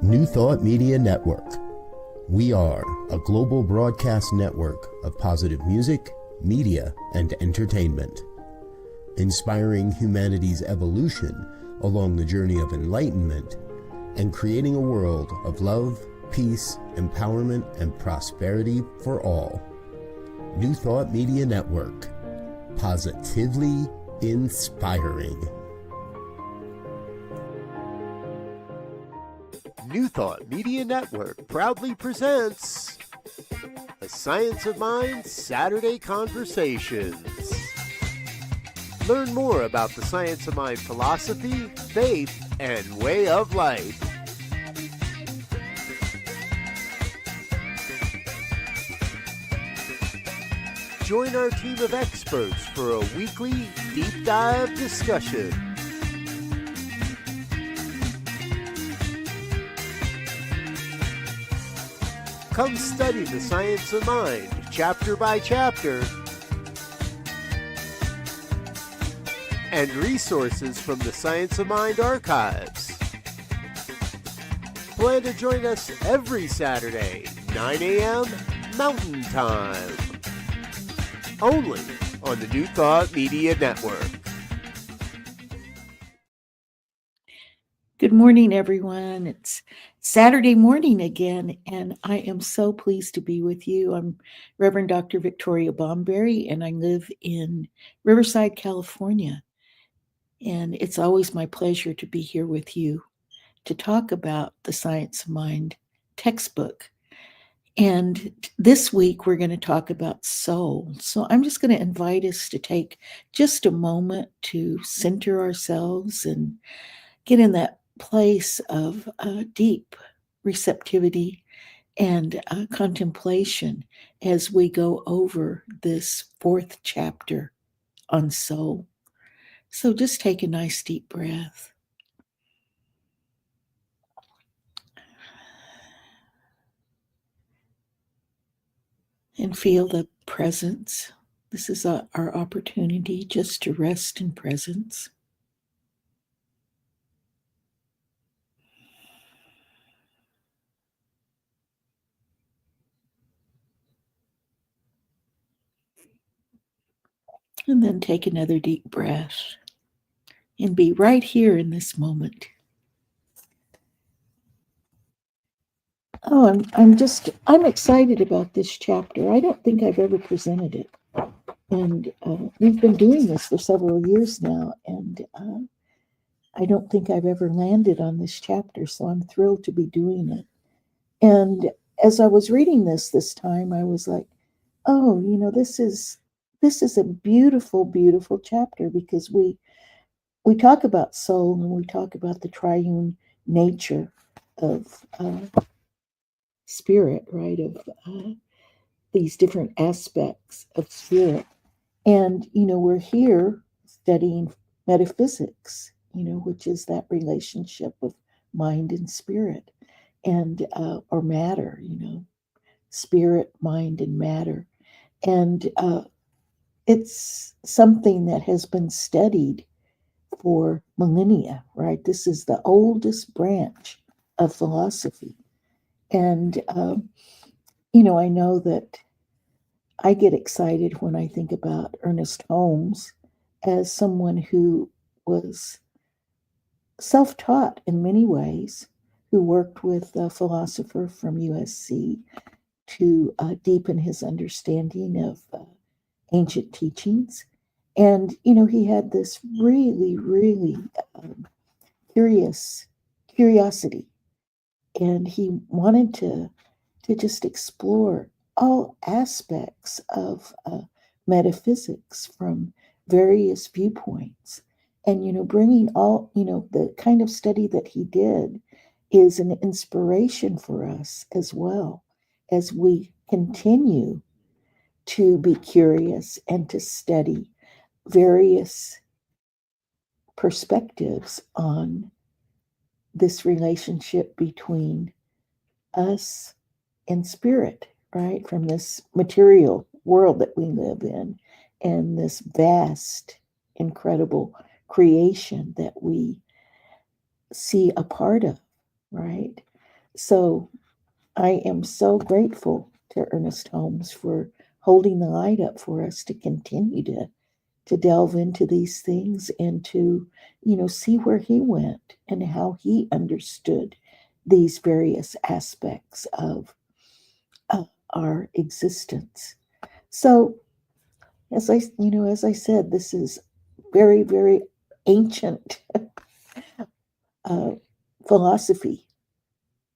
New Thought Media Network. We are a global broadcast network of positive music, media, and entertainment, inspiring humanity's evolution along the journey of enlightenment and creating a world of love, peace, empowerment, and prosperity for all. New Thought Media Network. Positively inspiring. New Thought Media Network proudly presents the Science of Mind Saturday Conversations. Learn more about the Science of Mind philosophy, faith, and way of life. Join our team of experts for a weekly deep dive discussion. Come study the science of mind, chapter by chapter, and resources from the Science of Mind archives. Plan to join us every Saturday, 9 a.m. Mountain Time, only on the New Thought Media Network. Good morning, everyone. It's Saturday morning again, and I am so pleased to be with you. I'm Reverend Dr. Victoria Bomberry, and I live in Riverside, California. And it's always my pleasure to be here with you to talk about the Science of Mind textbook. And this week, we're going to talk about soul. So I'm just going to invite us to take just a moment to center ourselves and get in that place of deep receptivity and contemplation as we go over this fourth chapter on soul. So just take a nice deep breath. And feel the presence. This is our opportunity just to rest in presence. And then take another deep breath and be right here in this moment. Oh, I'm excited about this chapter. I don't think I've ever presented it. And we've been doing this for several years now, and I don't think I've ever landed on this chapter, so I'm thrilled to be doing it. And as I was reading this time, I was like, oh, this is a beautiful, beautiful chapter, because we talk about soul and we talk about the triune nature of spirit, right? Of these different aspects of spirit. And, we're here studying metaphysics, which is that relationship of mind and spirit, and, or matter, spirit, mind, and matter. And it's something that has been studied for millennia, right? This is the oldest branch of philosophy. And, I know that I get excited when I think about Ernest Holmes as someone who was self-taught in many ways, who worked with a philosopher from USC to deepen his understanding of ancient teachings. And, he had this really, really curiosity, and he wanted to just explore all aspects of metaphysics from various viewpoints. And, bringing all, the kind of study that he did is an inspiration for us as well, as we continue to be curious and to study various perspectives on this relationship between us and spirit, right? From this material world that we live in, and this vast, incredible creation that we see a part of, right? So I am so grateful to Ernest Holmes for holding the light up for us to continue to delve into these things and to, see where he went and how he understood these various aspects of our existence. So, as I said, this is very, very ancient uh, philosophy,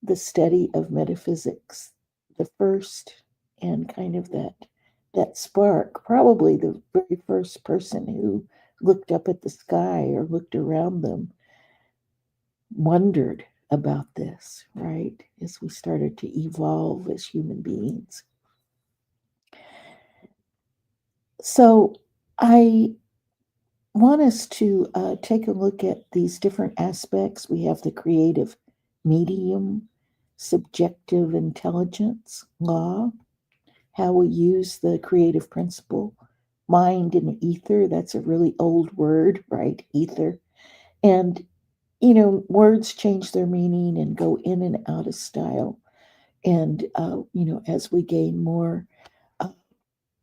the study of metaphysics, the first and kind of that spark, probably the very first person who looked up at the sky or looked around them wondered about this, right? As we started to evolve as human beings. So I want us to take a look at these different aspects. We have the creative medium, subjective intelligence, law, how we use the creative principle, mind and ether. That's a really old word, right? Ether. And, words change their meaning and go in and out of style. And, as we gain more uh,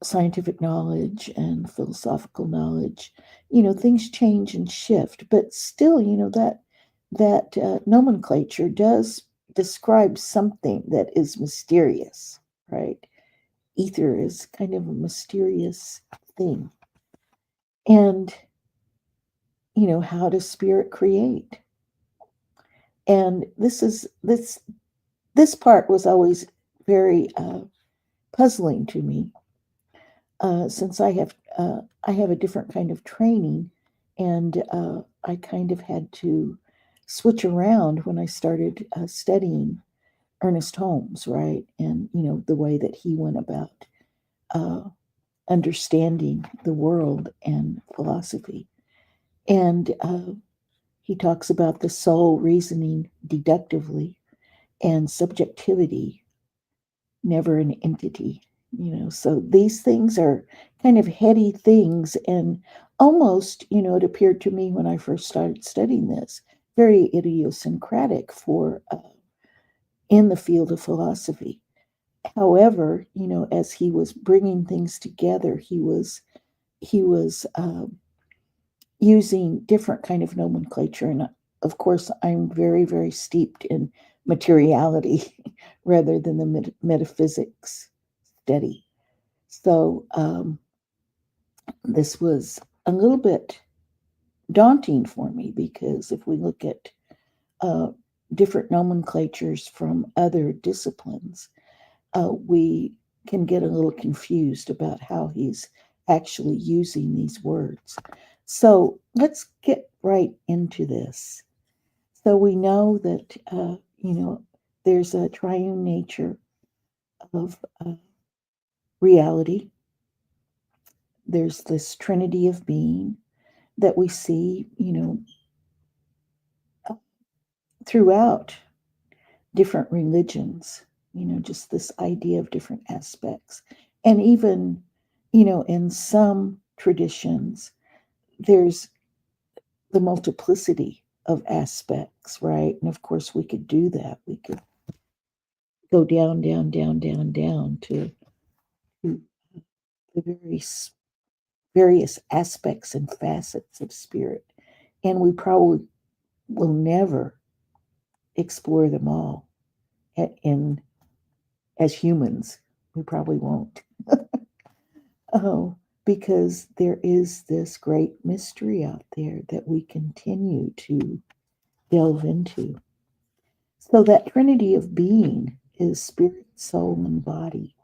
scientific knowledge and philosophical knowledge, things change and shift. But still, that nomenclature does describe something that is mysterious, right? Ether is kind of a mysterious thing. And, how does spirit create? And this part was always very puzzling to me, since I have a different kind of training, and I kind of had to switch around when I started studying Ernest Holmes, right? And the way that he went about uh, understanding the world and philosophy. And he talks about the soul reasoning deductively and subjectivity, never an entity. So these things are kind of heady things, and almost, it appeared to me when I first started studying this, very idiosyncratic for in the field of philosophy. However, as he was bringing things together, he was using different kind of nomenclature. And of course, I'm very, very steeped in materiality rather than the metaphysics study. So this was a little bit daunting for me, because if we look at uh, different nomenclatures from other disciplines, we can get a little confused about how he's actually using these words. So let's get right into this. So we know that, there's a triune nature of reality. There's this trinity of being that we see, throughout different religions, just this idea of different aspects. And even, in some traditions, there's the multiplicity of aspects, right? And of course, we could do that. We could go down, down, down, down, down to the various aspects and facets of spirit. And we probably will never explore them all in as humans. We probably won't. Oh, because there is this great mystery out there that we continue to delve into. So that trinity of being is spirit, soul, and body.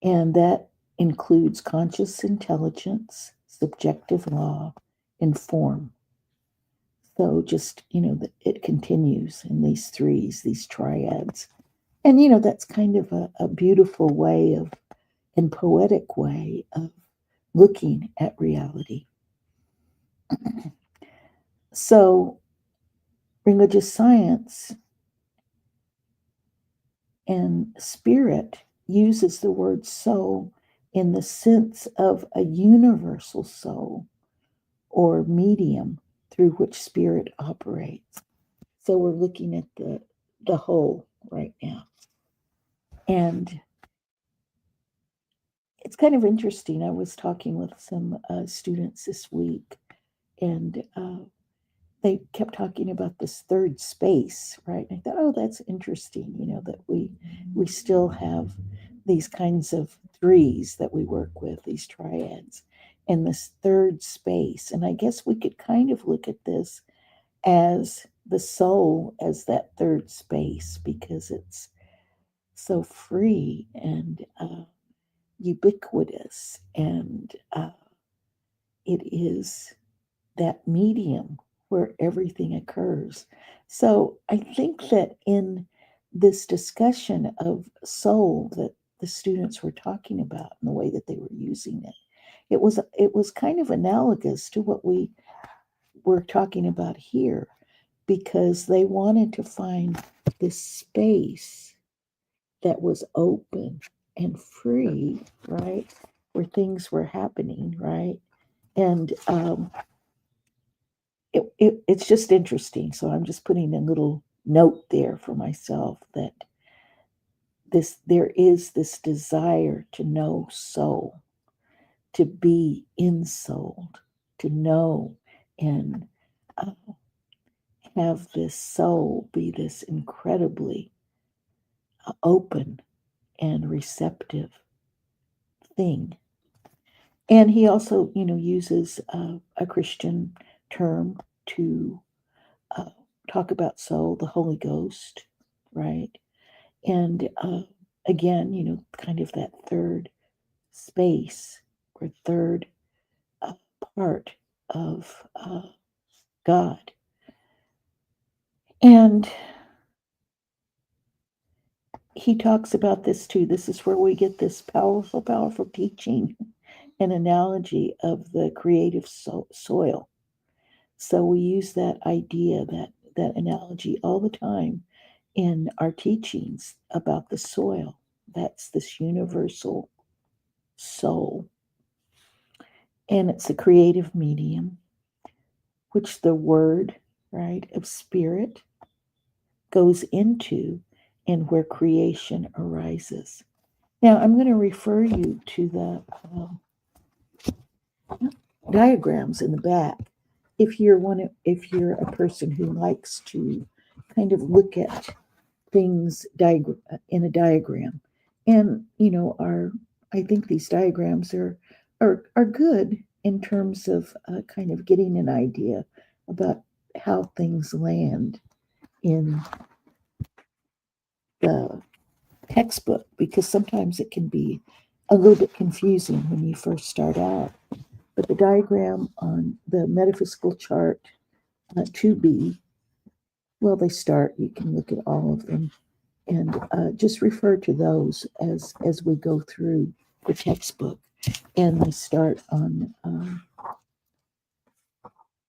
And that includes conscious intelligence, subjective law, and form. So just, it continues in these threes, these triads. And, that's kind of a beautiful way of, and poetic way of looking at reality. So religious science and spirit uses the word soul in the sense of a universal soul or medium through which spirit operates. So we're looking at the whole right now. And it's kind of interesting. I was talking with some students this week, and they kept talking about this third space, right? And I thought, oh, that's interesting. That we still have these kinds of threes that we work with, these triads, and this third space. And I guess we could kind of look at this as the soul as that third space because it's so free and ubiquitous, and it is that medium where everything occurs. So I think that in this discussion of soul that the students were talking about and the way that they were using it, it was kind of analogous to what we were talking about here, because they wanted to find this space that was open and free, right? Where things were happening, right? And it's just interesting. So I'm just putting a little note there for myself that there is this desire to know soul, to be ensouled, to know and uh, have this soul be this incredibly open and receptive thing. And he also, uses a Christian term to uh, talk about soul, the Holy Ghost, right? And again, kind of that third space or third uh, part of God. And he talks about this too. This is where we get this powerful, powerful teaching and analogy of the creative soil. So we use that idea, that analogy all the time in our teachings about the soil. That's this universal soul. And it's a creative medium, which the word, right, of spirit goes into and where creation arises. Now, I'm going to refer you to the diagrams in the back. If you're a person who likes to kind of look at things in a diagram, and I think these diagrams are good in terms of kind of getting an idea about how things land in the textbook, because sometimes it can be a little bit confusing when you first start out. But the diagram on the metaphysical chart 2B, well, they start, you can look at all of them and just refer to those as we go through the textbook. And they start on,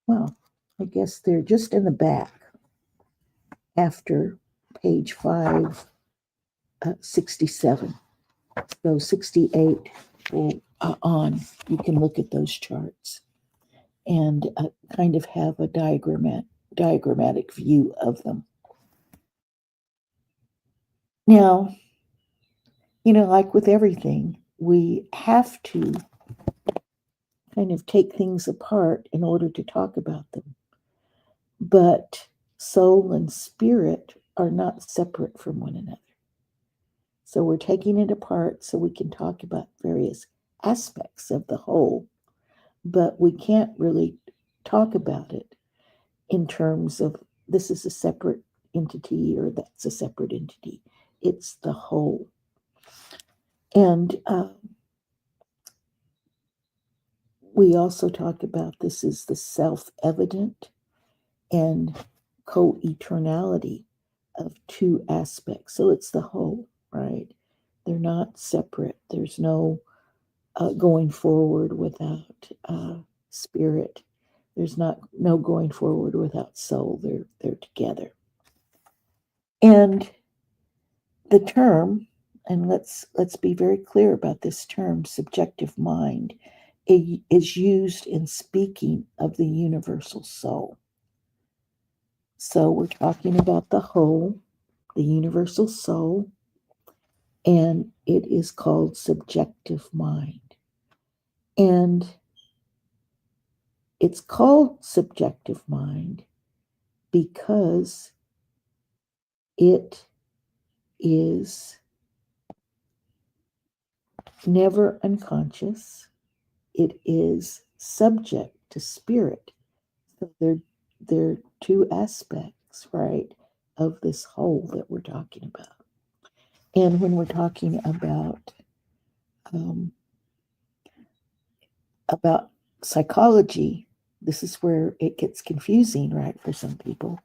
well, I guess they're just in the back after page 567. So 68 on, you can look at those charts and kind of have a diagrammatic view of them. Now, like with everything, we have to kind of take things apart in order to talk about them. But soul and spirit are not separate from one another. So we're taking it apart so we can talk about various aspects of the whole, but we can't really talk about it in terms of this is a separate entity or that's a separate entity. It's the whole. And we also talk about this is the self-evident and co-eternality of two aspects. So it's the whole, right? They're not separate. There's no going forward without spirit. There's no going forward without soul. They're together. And the term, and let's be very clear about this term, subjective mind, is used in speaking of the universal soul. So we're talking about the whole, the universal soul, and it is called subjective mind. And it's called subjective mind because it is never unconscious. It is subject to spirit. So they're two aspects, right, of this whole that we're talking about. And when we're talking um, about psychology, this is where it gets confusing, right, for some people.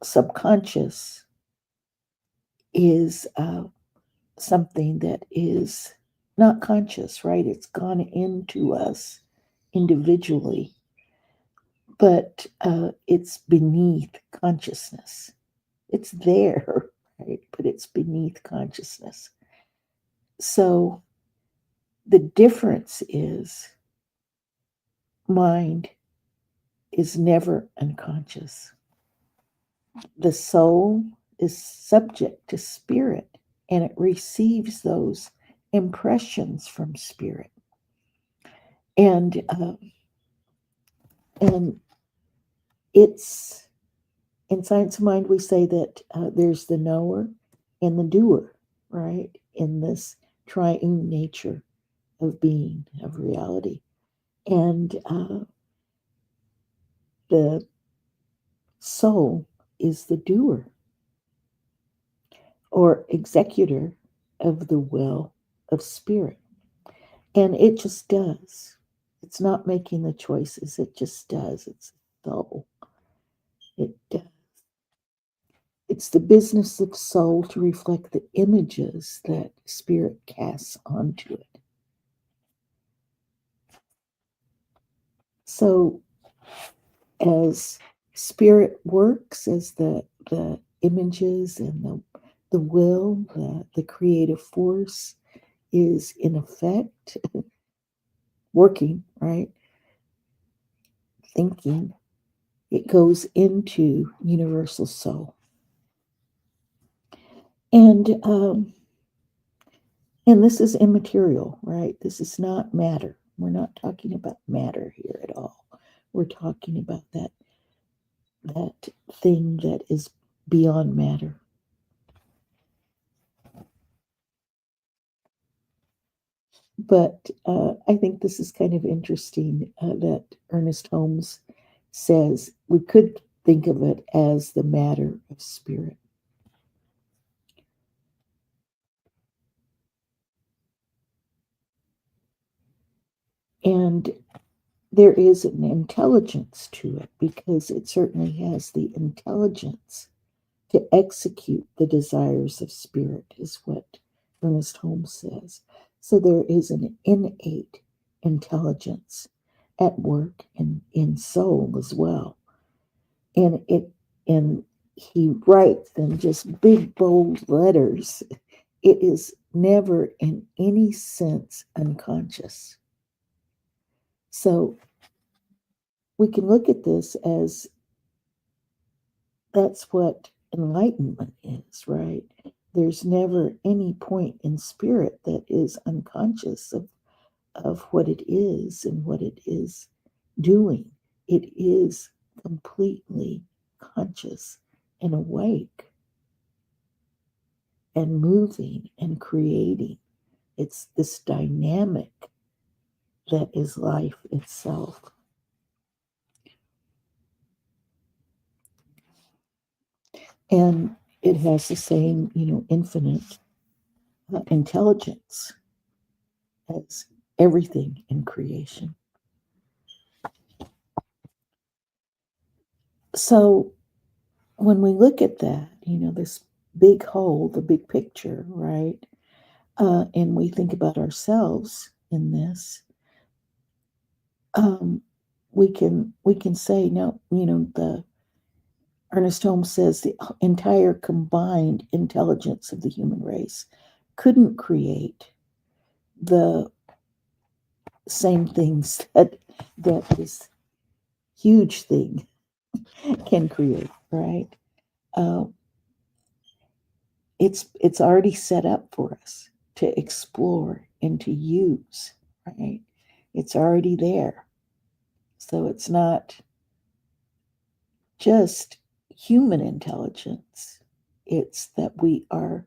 Subconscious is something that is not conscious, right? It's gone into us individually, but it's beneath consciousness. It's there, right? But it's beneath consciousness. So the difference is mind is never unconscious. The soul is subject to spirit and it receives those impressions from spirit. And it's in science of mind, we say that there's the knower and the doer, right? In this triune nature of being, of reality. And the soul is the doer or executor of the will of spirit. And it just does. It's not making the choices, it just does. It's soul. It does. It's the business of soul to reflect the images that spirit casts onto it. So as spirit works, as the images and the will, the creative force is in effect working, right? Thinking, it goes into universal soul. And this is immaterial, right? This is not matter. We're not talking about matter here at all. We're talking about that thing that is beyond matter. But I think this is kind of interesting that Ernest Holmes says we could think of it as the matter of spirit. And there is an intelligence to it because it certainly has the intelligence to execute the desires of spirit, is what Ernest Holmes says. So there is an innate intelligence at work in soul as well. And he writes in just big bold letters, it is never in any sense unconscious. So we can look at this as that's what enlightenment is, right? There's never any point in spirit that is unconscious of what it is and what it is doing. It is completely conscious and awake and moving and creating. It's this dynamic that is life itself. And it has the same, infinite intelligence as everything in creation. So when we look at that, this big whole, the big picture, right? And we think about ourselves in this, we can say no. The Ernest Holmes says the entire combined intelligence of the human race couldn't create the same things that this huge thing can create, right? Uh, it's already set up for us to explore and to use, right? It's already there. So it's not just human intelligence, it's that we are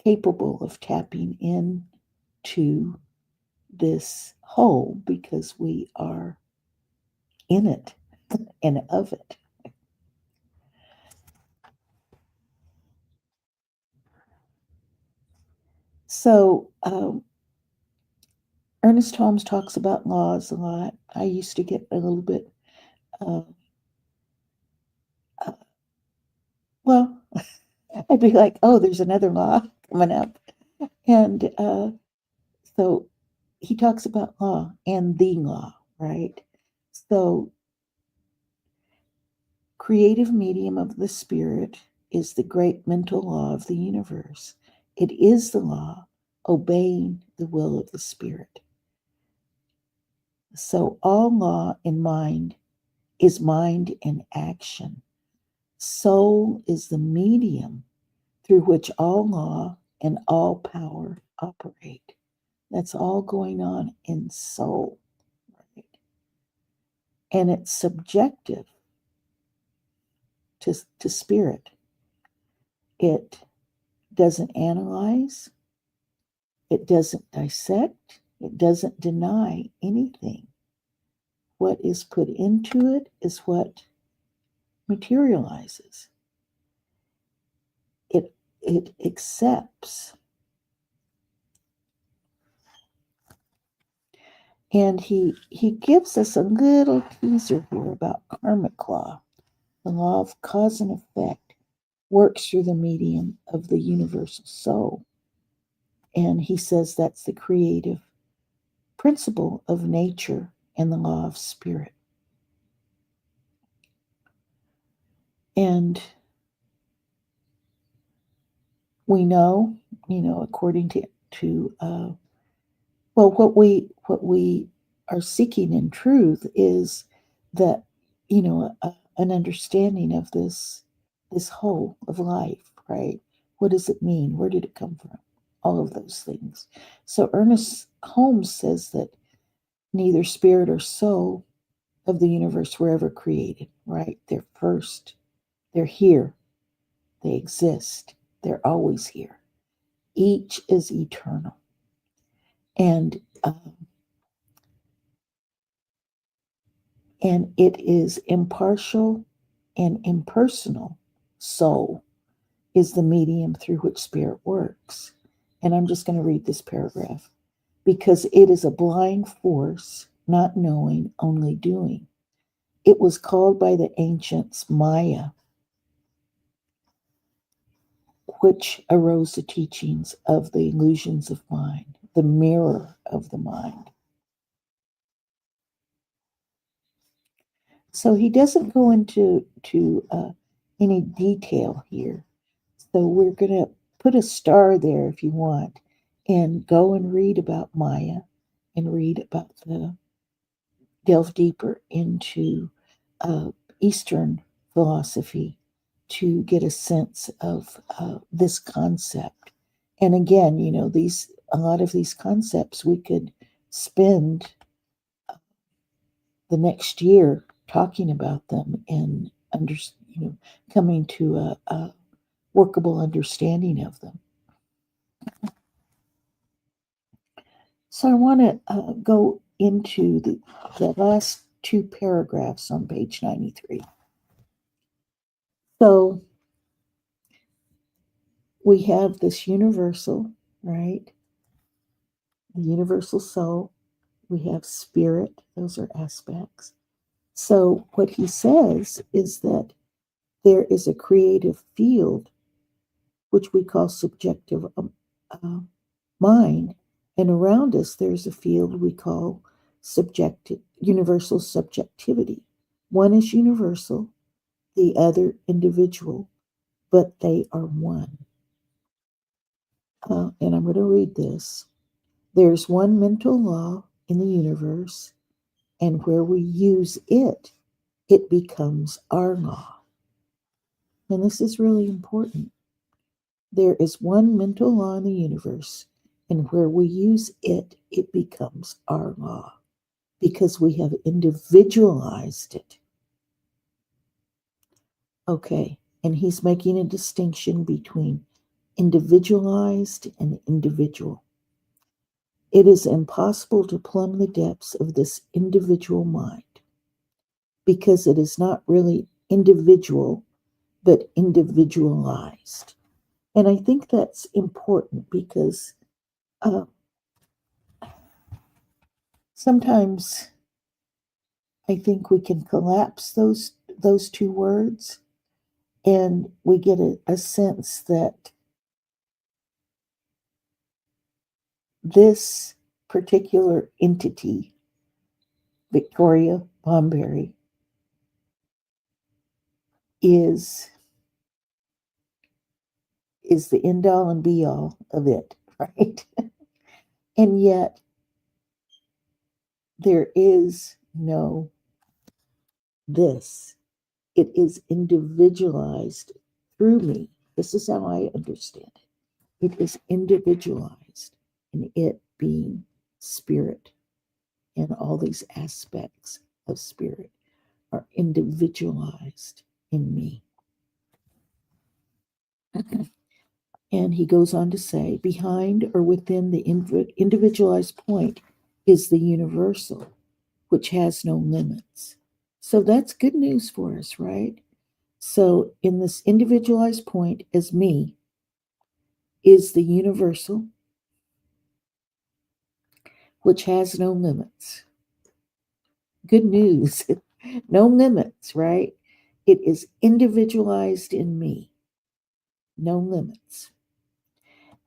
capable of tapping in to this whole because we are in it and of it. So, Ernest Holmes talks about laws a lot. I used to get a little bit, uh, uh, well, I'd be like, oh, there's another law coming up. And so he talks about law and the law, right? So, creative medium of the spirit is the great mental law of the universe. It is the law obeying the will of the spirit. So, all law in mind is mind in action. Soul is the medium through which all law and all power operate. That's all going on in soul, right? And it's subjective to spirit. It doesn't analyze, it doesn't dissect, it doesn't deny anything. What is put into it is what materializes. It accepts. And he gives us a little teaser here about karmic law. The law of cause and effect works through the medium of the universal soul. And he says that's the creative principle of nature and the law of spirit. And we know, according to well, what we are seeking in truth is that an understanding of this whole of life, right? What does it mean? Where did it come from? All of those things. So Ernest Holmes says that neither spirit or soul of the universe were ever created, right? They're first. They're here. They exist. They're always here. Each is eternal. And and it is impartial and impersonal. Soul is the medium through which spirit works. And I'm just going to read this paragraph. Because it is a blind force, not knowing, only doing. It was called by the ancients Maya, which arose the teachings of the illusions of mind, the mirror of the mind. So he doesn't go into any detail here. So we're going to put a star there if you want and go and read about Maya and read about delve deeper into Eastern philosophy to get a sense of this concept. And again, a lot of these concepts we could spend the next year talking about them and coming to a workable understanding of them. So I want to go into the last two paragraphs on page 93. So we have this universal, right? The universal soul. We have spirit. Those are aspects. So what he says is that there is a creative field, which we call subjective uh, mind, and around us there's a field we call universal subjectivity. One is universal, the other individual, but they are one. And I'm going to read this. There's one mental law in the universe, and where we use it, it becomes our law. And this is really important. There is one mental law in the universe, and where we use it, it becomes our law because we have individualized it. Okay, and he's making a distinction between individualized and individual. It is impossible to plumb the depths of this individual mind because it is not really individual, but individualized. And I think that's important because uh, sometimes I think we can collapse those two words, and we get a sense that this particular entity, Victoria Bomberry, is the end all and be all of it, right? And yet there is no this. It is individualized through me. This is how I understand it. It is individualized in it being spirit, and all these aspects of spirit are individualized in me. And he goes on to say, behind or within the individualized point is the universal, which has no limits. So that's good news for us, right? So in this individualized point as me is the universal, which has no limits. Good news. No limits, right? It is individualized in me. No limits.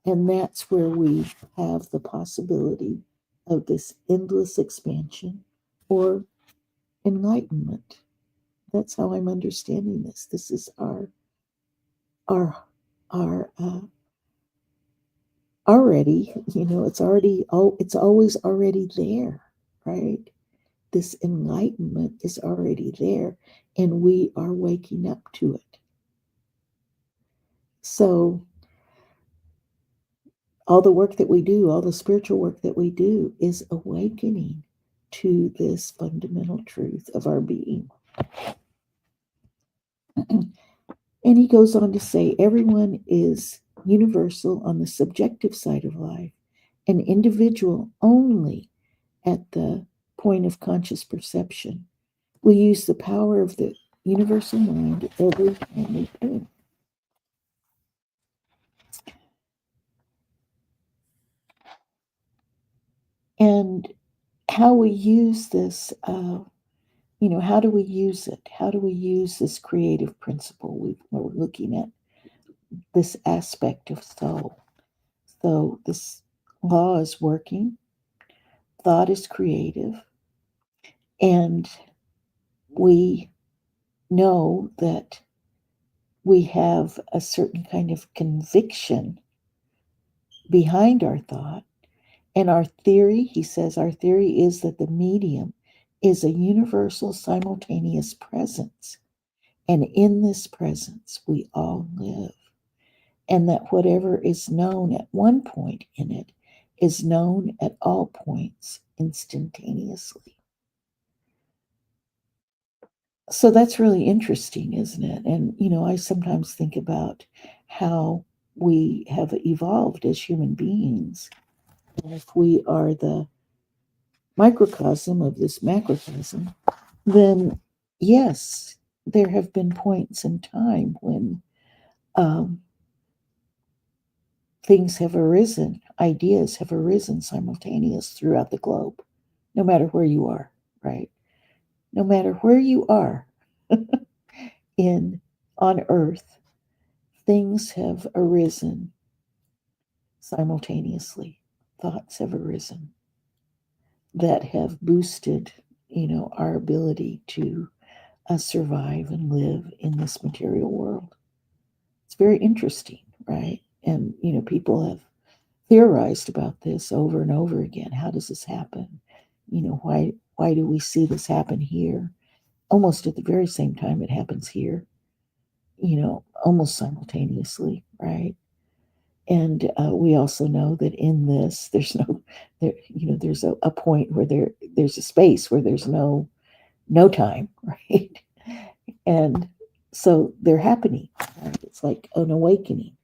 And that's where we have the possibility of this endless expansion or enlightenment. That's how I'm understanding this. This is our already, it's always already there, right? This enlightenment is already there, and we are waking up to it. So all the work that we do, all the spiritual work that we do, is awakening to this fundamental truth of our being. And he goes on to say everyone is universal on the subjective side of life, an individual only at the point of conscious perception. We use the power of the universal mind every time we think. And how we use this, how do we use it? How do we use this creative principle? We're looking at this aspect of soul. So this law is working, thought is creative, and we know that we have a certain kind of conviction behind our thought. And our theory, he says, our theory is that the medium is a universal simultaneous presence. And in this presence, we all live. And that whatever is known at one point in it is known at all points instantaneously. So that's really interesting, isn't it? And, I sometimes think about how we have evolved as human beings. And if we are the microcosm of this macrocosm, then yes, there have been points in time when um, things have arisen, ideas have arisen simultaneous throughout the globe, no matter where you are, right? No matter where you are in on earth, things have arisen simultaneously. Thoughts have arisen that have boosted, our ability to survive and live in this material world. It's very interesting, right? And, people have theorized about this over and over again. How does this happen? Why do we see this happen here? Almost at the very same time it happens here, almost simultaneously, right? And we also know that in this, there's no, there, there's a point where there's a space where there's no time, right? And so they're happening. Right? It's like an awakening.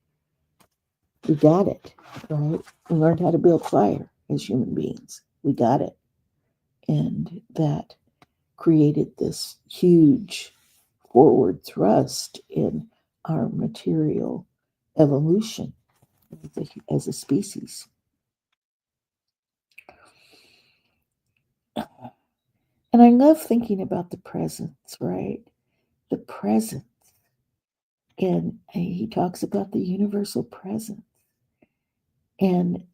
We got it, right? We learned how to build fire as human beings. We got it. And that created this huge forward thrust in our material evolution as a species. And I love thinking about the presence, right? The presence. And he talks about the universal presence. And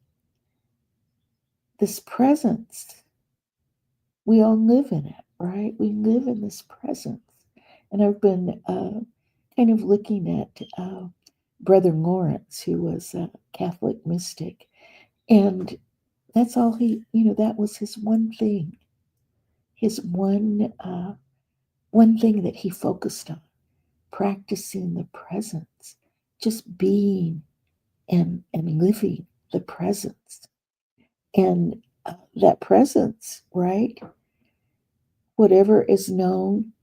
this presence, we all live in it, right? We live in this presence. And I've been kind of looking at Brother Lawrence, who was a Catholic mystic. And that's all that was his one thing, his one thing that he focused on, practicing the presence, just being and living the presence. And that presence, right? Whatever is known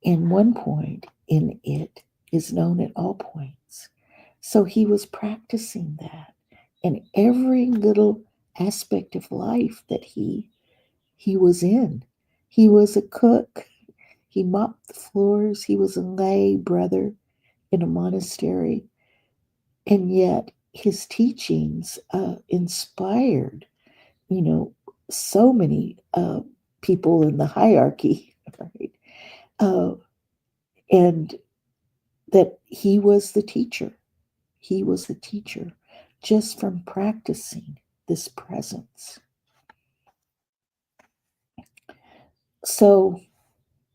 in one point in it is known at all points. So he was practicing that in every little aspect of life that he was in. He was a cook. He mopped the floors. He was a lay brother in a monastery. And yet his teachings inspired, so many people in the hierarchy, right? And that he was the teacher. He was the teacher just from practicing this presence. So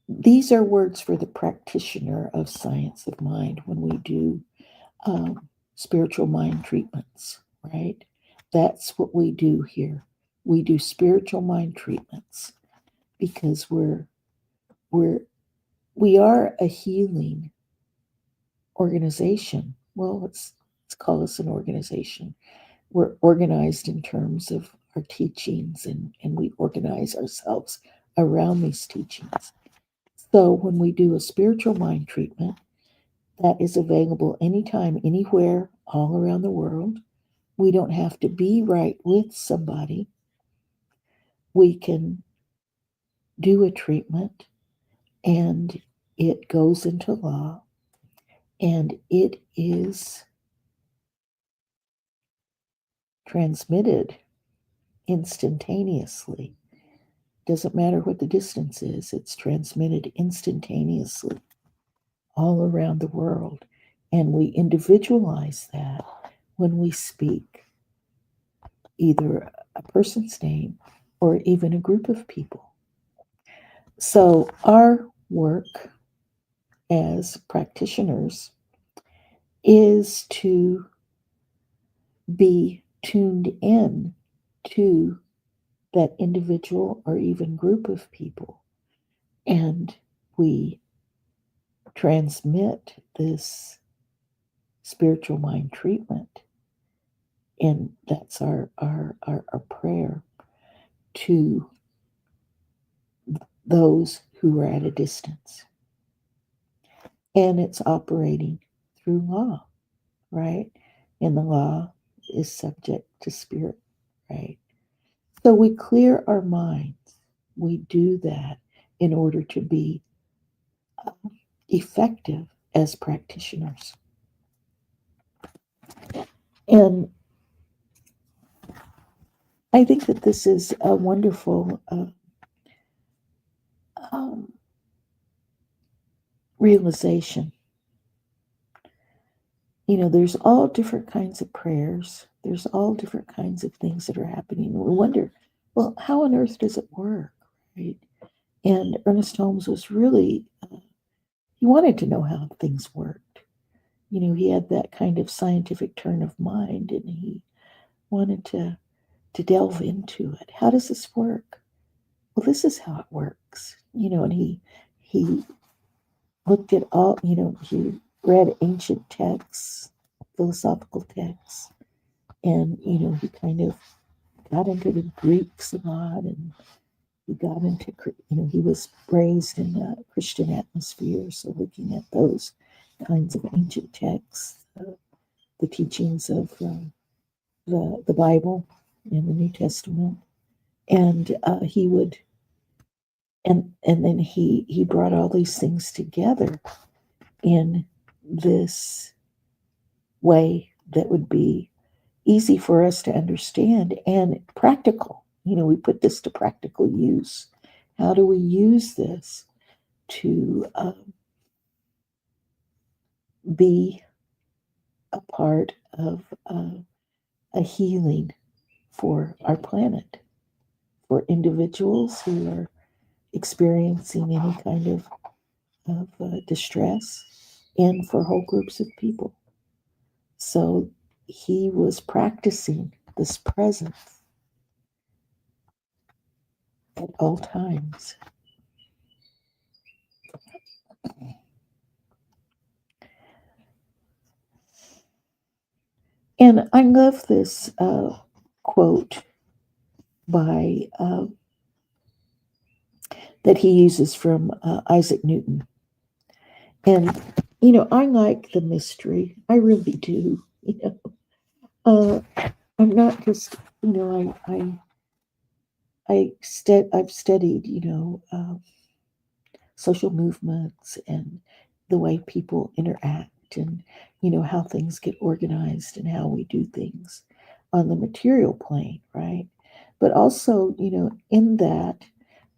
these are words for the practitioner of science of mind when we do spiritual mind treatments, right? That's what we do here. We do spiritual mind treatments because we are a healing organization. Well, let's call us an organization. We're organized in terms of our teachings, and we organize ourselves around these teachings. So when we do a spiritual mind treatment, that is available anytime, anywhere, all around the world. We don't have to be right with somebody. We can do a treatment and it goes into law and it is transmitted instantaneously. Doesn't matter what the distance is, it's transmitted instantaneously all around the world. And we individualize that when we speak either a person's name or even a group of people. So, our work as practitioners is to be tuned in to that individual or even group of people. And we transmit this spiritual mind treatment. And that's our prayer to those who are at a distance. And it's operating through law, right? And the law is subject to spirit, right? So we clear our minds. We do that in order to be effective as practitioners. And I think that this is a wonderful um, realization. There's all different kinds of prayers. There's all different kinds of things that are happening. We wonder, well, how on earth does it work, right? And Ernest Holmes was really, he wanted to know how things worked. He had that kind of scientific turn of mind and he wanted to delve into it. How does this work? Well, this is how it works. And he looked at all, he read ancient texts, philosophical texts, And, he kind of got into the Greeks a lot, and he got into, he was raised in a Christian atmosphere. So looking at those kinds of ancient texts, the teachings of the Bible and the New Testament. And he would, and then he brought all these things together in this way that would be easy for us to understand and practical. We put this to practical use. How do we use this to be a part of a healing for our planet, for individuals who are experiencing any kind of distress, and for whole groups of people? So he was practicing this presence at all times. And I love this quote by that he uses from Isaac Newton. And I like the mystery. I really do. I'm not just I've studied social movements and the way people interact, and how things get organized and how we do things on the material plane, right? But also, in that,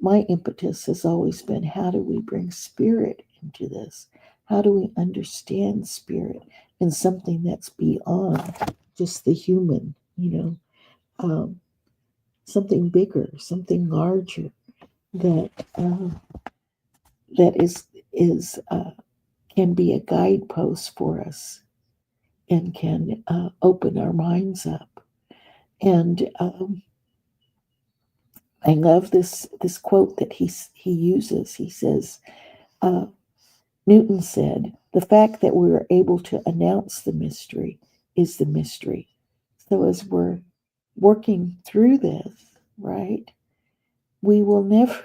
my impetus has always been, how do we bring spirit into this? How do we understand spirit in something that's beyond just the human, something bigger, something larger, that that is can be a guidepost for us and can open our minds up. And I love this quote that he uses. He says, Newton said, "The fact that we are able to announce the mystery is the mystery." So as we're working through this, right, we will never,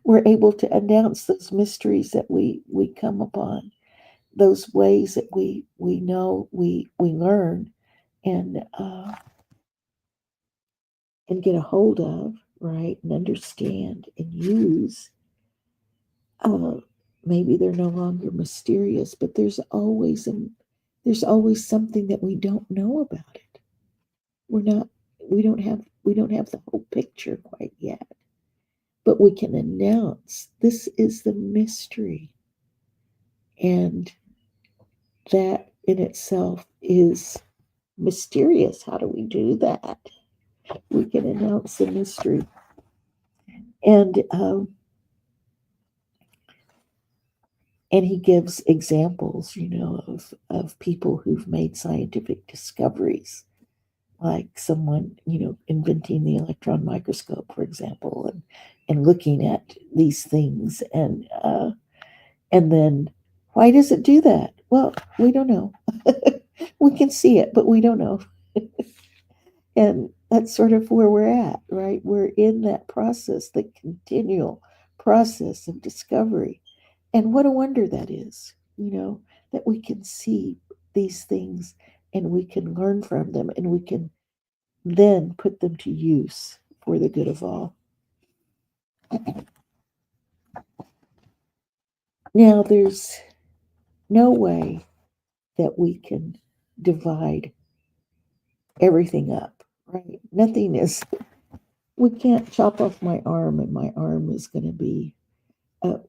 we're able to announce those mysteries that we come upon, those ways that we know, we learn, and get a hold of, right, and understand and use. Uh, Maybe they're no longer mysterious, but there's always something that we don't know about it. We're not we don't have the whole picture quite yet, but we can announce this is the mystery, and that in itself is mysterious. How do we do that? We can announce the mystery. And he gives examples, of people who've made scientific discoveries, like someone, inventing the electron microscope, for example, and looking at these things, and then, why does it do that? Well, we don't know. We can see it, but we don't know. And that's sort of where we're at, right? We're in that process, the continual process of discovery. And what a wonder that is, that we can see these things and we can learn from them and we can then put them to use for the good of all. Now, there's no way that we can divide everything up, right? Nothing is, we can't chop off my arm and my arm is going to be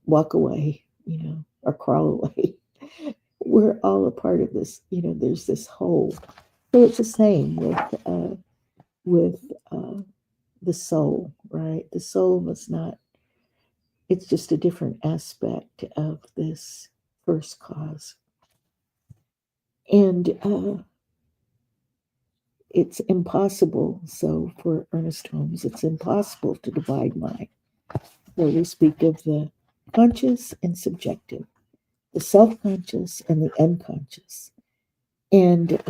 walk away, or crawl away. We're all a part of this, there's this whole. So it's the same with the soul, right? The soul must not, it's just a different aspect of this first cause. And it's impossible. So for Ernest Holmes, it's impossible to divide mind. So we speak of the conscious and subjective, the self-conscious and the unconscious. And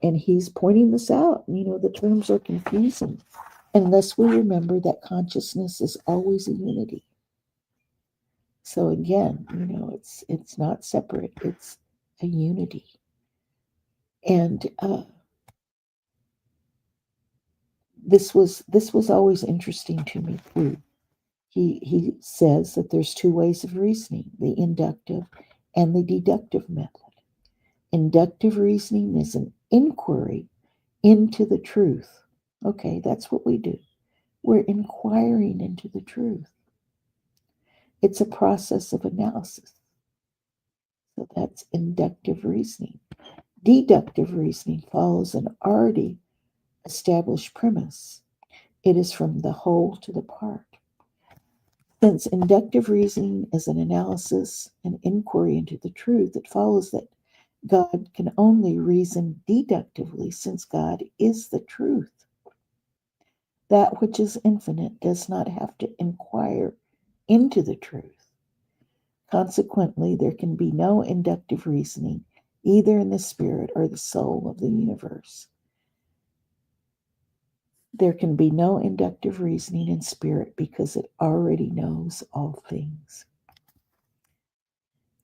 And he's pointing this out. The terms are confusing unless we remember that consciousness is always a unity. So again, it's not separate, it's a unity. And this was always interesting to me too. He says that there's two ways of reasoning: the inductive and the deductive method. Inductive reasoning is an inquiry into the truth. Okay, that's what we do. We're inquiring into the truth. It's a process of analysis. So that's inductive reasoning. Deductive reasoning follows an already established premise. It is from the whole to the part. Since inductive reasoning is an analysis and inquiry into the truth, it follows that God can only reason deductively, since God is the truth. That which is infinite does not have to inquire into the truth. Consequently, there can be no inductive reasoning either in the spirit or the soul of the universe. There can be no inductive reasoning in spirit because it already knows all things.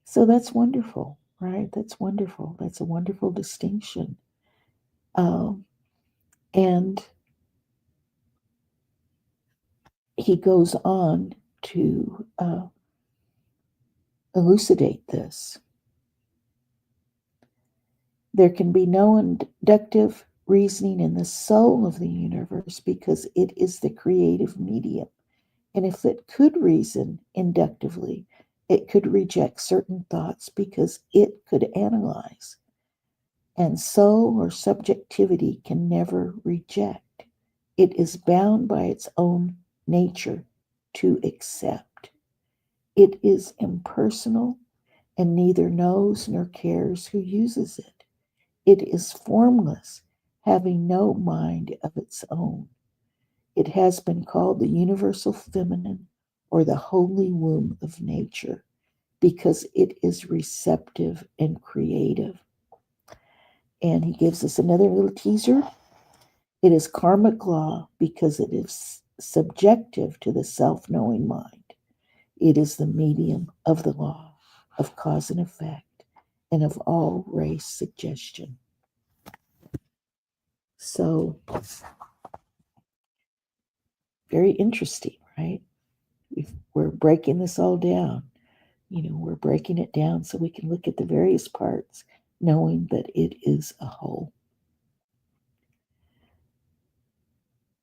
So that's wonderful, right? That's wonderful. That's a wonderful distinction. And he goes on to elucidate this. There can be no inductive reasoning in the soul of the universe because it is the creative medium. And if it could reason inductively, it could reject certain thoughts because it could analyze. And soul or subjectivity can never reject. It is bound by its own nature to accept. It is impersonal and neither knows nor cares who uses it. It is formless, having no mind of its own. It has been called the universal feminine or the holy womb of nature because it is receptive and creative. And he gives us another little teaser. It is karmic law because it is subjective to the self knowing mind. It is the medium of the law of cause and effect and of all race suggestion. So, very interesting, right? We're breaking this all down. We're breaking it down so we can look at the various parts, knowing that it is a whole.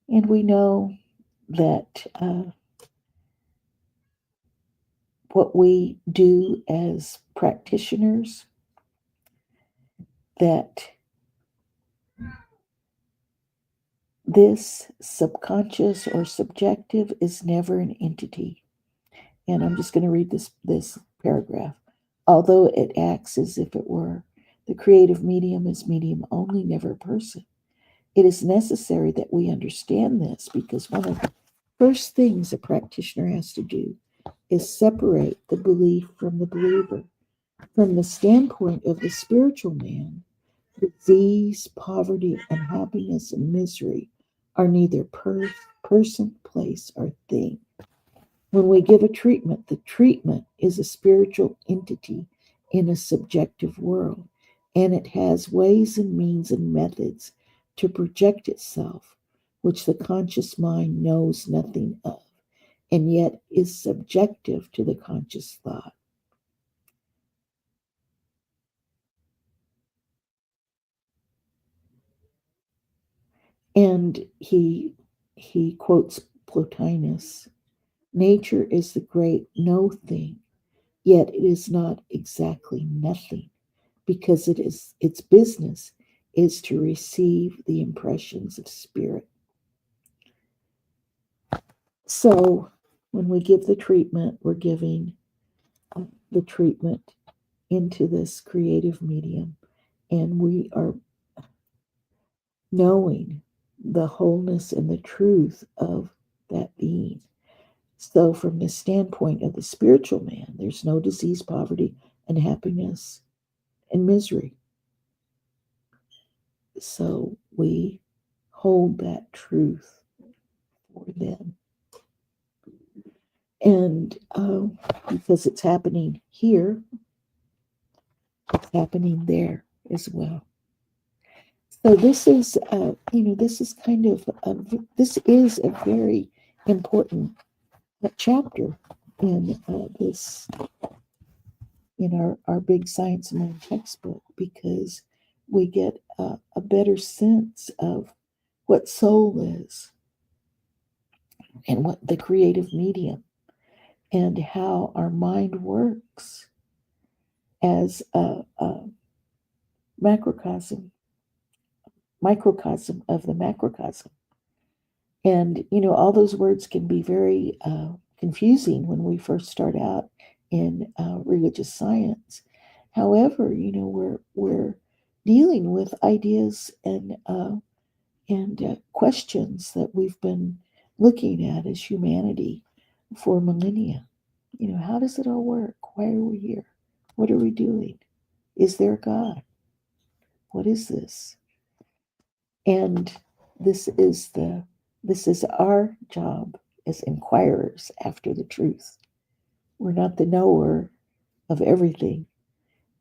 And we know that what we do as practitioners, that this subconscious or subjective is never an entity. And I'm just going to read this paragraph. Although it acts as if it were, the creative medium is medium only, never person. It is necessary that we understand this because one of the first things a practitioner has to do is separate the belief from the believer. From the standpoint of the spiritual man, disease, poverty, unhappiness, and misery are neither person, place, or thing. When we give a treatment, the treatment is a spiritual entity in a subjective world, and it has ways and means and methods to project itself, which the conscious mind knows nothing of, and yet is subjective to the conscious thought. And he quotes Plotinus: nature is the great no thing, yet it is not exactly nothing, because its business is to receive the impressions of spirit. So when we give the treatment, we're giving the treatment into this creative medium, and we are knowing the wholeness and the truth of that being. So, from the standpoint of the spiritual man, there's no disease, poverty, unhappiness, and misery. so we hold that truth for them. And because it's happening here, it's happening there as well. So this is, this is kind of, this is a very important chapter in this, in our big Science and Mind textbook, because we get a better sense of what soul is and what the creative medium and how our mind works as a macrocosm, microcosm of the macrocosm. And, all those words can be very confusing when we first start out in religious science. However, we're dealing with ideas and questions that we've been looking at as humanity for millennia. How does it all work? Why are we here? What are we doing? Is there a God? What is this? And this is our job as inquirers after the truth. We're not the knower of everything,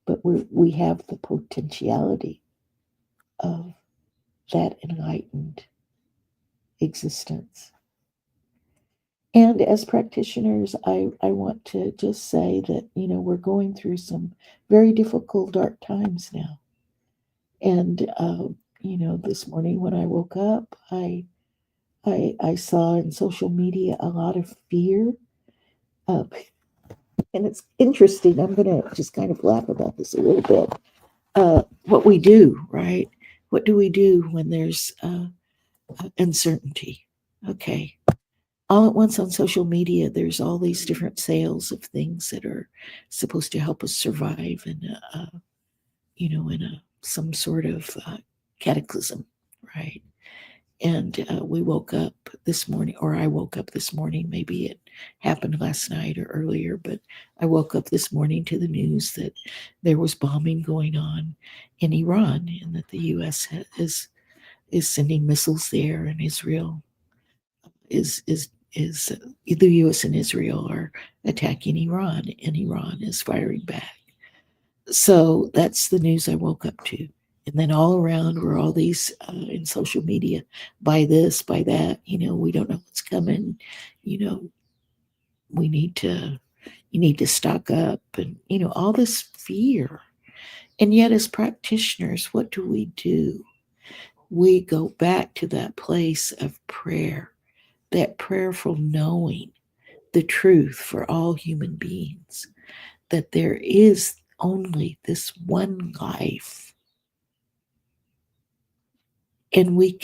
but we have the potentiality of that enlightened existence. And as practitioners, I want to just say that, we're going through some very difficult, dark times now. And, this morning when I woke up, I saw in social media a lot of fear. Uh, and it's interesting. I'm going to just kind of laugh about this a little bit. What we do, right? What do we do when there's uncertainty? Okay. All at once on social media, there's all these different sales of things that are supposed to help us survive in some sort of cataclysm, right? And we woke up this morning, or I woke up this morning, maybe it happened last night or earlier, but I woke up this morning to the news that there was bombing going on in Iran and that the U.S. is sending missiles there, and Israel is the U.S. and Israel are attacking Iran, and Iran is firing back. So that's the news I woke up to. And then all around were all these in social media, buy this, buy that. We don't know what's coming. We need to, you need to stock up, and all this fear. And yet, as practitioners, what do? We go back to that place of prayer, that prayerful knowing the truth for all human beings, that there is only this one life. And we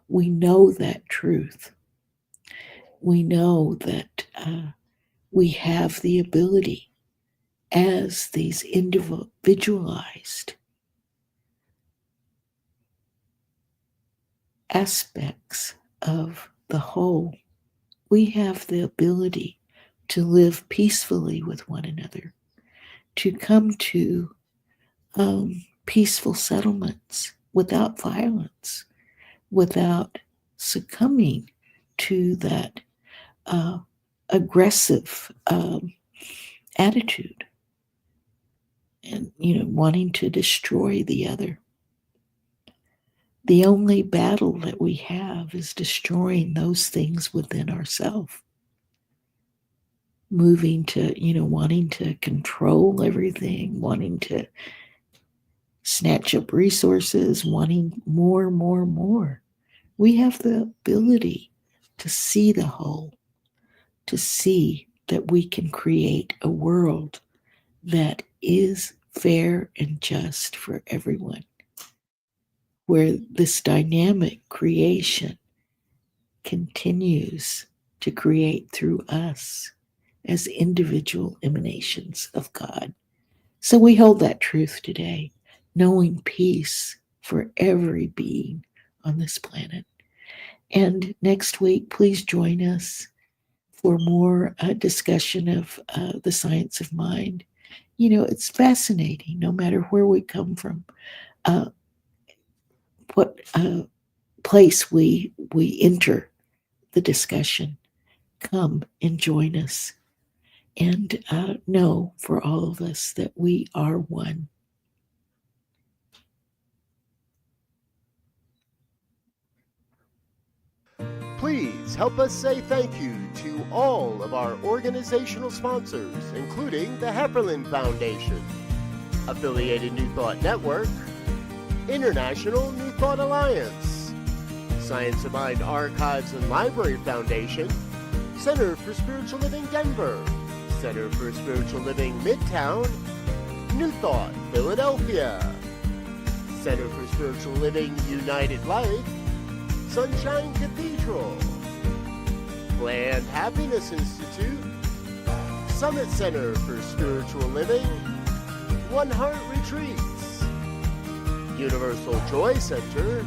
know that truth. We know that we have the ability as these individualized aspects of the whole. We have the ability to live peacefully with one another, to come to peaceful settlements without violence, without succumbing to that aggressive attitude and wanting to destroy the other. The only battle that we have is destroying those things within ourselves, moving to wanting to control everything, wanting to snatch up resources, wanting more. We have the ability to see the whole, to see that we can create a world that is fair and just for everyone, where this dynamic creation continues to create through us as individual emanations of God. So we hold that truth today, knowing peace for every being on this planet. And next week, please join us for more discussion of the science of mind. It's fascinating, no matter where we come from. place we enter the discussion. Come and join us, and know for all of us that we are one. Please help us say thank you to all of our organizational sponsors, including the Hefferland Foundation, Affiliated New Thought Network, International New Thought Alliance, Science of Mind Archives and Library Foundation, Center for Spiritual Living Denver, Center for Spiritual Living Midtown, New Thought Philadelphia, Center for Spiritual Living United Life, Sunshine Cathedral, Planned Happiness Institute, Summit Center for Spiritual Living, One Heart Retreats, Universal Joy Center,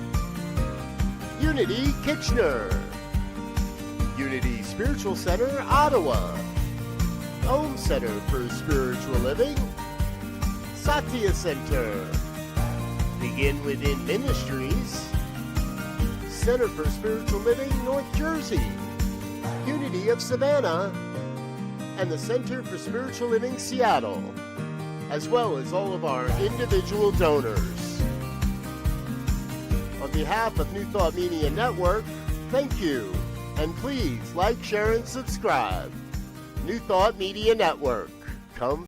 Unity Kitchener, Unity Spiritual Center Ottawa, Home Center for Spiritual Living, Satya Center, Begin Within Ministries, Center for Spiritual Living North Jersey, Unity of Savannah, and the Center for Spiritual Living Seattle, as well as all of our individual donors. On behalf of New Thought Media Network, thank you, and please like, share, and subscribe. New Thought Media Network. Come